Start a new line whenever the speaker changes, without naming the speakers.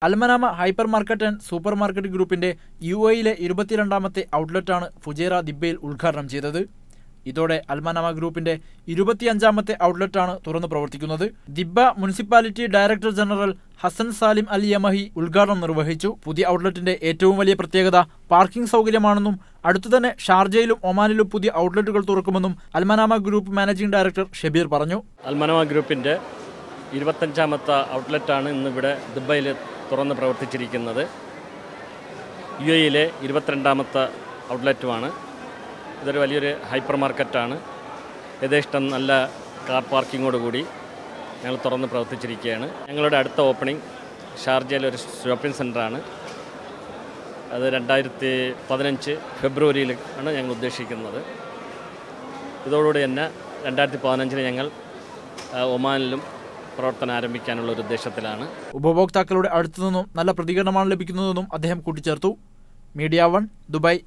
Al Manama hypermarket and supermarket ഗ്രൂപ്പിന്റെ UAE-ലെ 22ാമത്തെ ഔട്ട്ലെറ്റാണ് Fujairah ദിബ്ബയിൽ ഉദ്ഘാടനം ചെയ്തത്. ഇതോടെ അൽമനാമ ഗ്രൂപ്പിന്റെ 25ാമത്തെ ഔട്ട്ലെറ്റാണ് തുറന്നു പ്രവർത്തിക്കുന്നത്. Dibba municipality director general Hasan Salim Al Yamahi ഉദ്ഘാടനം നിർവഹിച്ചു. പുതിയ ഔട്ട്ലെറ്റിന്റെ ഏറ്റവും വലിയ പ്രത്യേകത പാർക്കിംഗ് സൗകര്യമാണെന്നും അടുത്തുതന്നെ ഷാർജയിലും ഒമാനിലും പുതിയ ഔട്ട്ലെറ്റുകൾ തുറക്കുമെന്നും Al Manama group managing director Shabeer പറഞ്ഞു.
അൽമനാമ ഗ്രൂപ്പിന്റെ 25ാമത്തെ ഔട്ട്ലെറ്റാണ് ഇന്നിവിടെ ദിബ്ബയിൽ തുറന്ന് പ്രവർത്തിച്ചിരിക്കുന്നത്. UAE-ലെ 22ാമത്തെ ഔട്ട്ലെറ്റുമാണ്. ഇതൊരു വലിയൊരു ഹൈപ്പർ മാർക്കറ്റാണ്. യഥേഷ്ടം നല്ല കാർ പാർക്കിങ്ങോടുകൂടി ഞങ്ങൾ തുറന്ന് പ്രവർത്തിച്ചിരിക്കുകയാണ്. ഞങ്ങളുടെ അടുത്ത ഓപ്പണിംഗ് ഷാർജയിലൊരു ഷോപ്പിംഗ് സെൻ്ററാണ്. അത് 2015 ഫെബ്രുവരിയിൽ ആണ് ഞങ്ങൾ ഉദ്ദേശിക്കുന്നത്. ഇതോടുകൂടി തന്നെ 2015 ഞങ്ങൾ ഒമാനിലും പ്രവർത്തനം ആരംഭിക്കാനുള്ള ഒരു ഉദ്ദേശത്തിലാണ്.
ഉപഭോക്താക്കളുടെ അടുത്തുനിന്നും നല്ല പ്രതികരണമാണ് ലഭിക്കുന്നതെന്നും അദ്ദേഹം കൂട്ടിച്ചേർത്തു. Media 1 Dubai.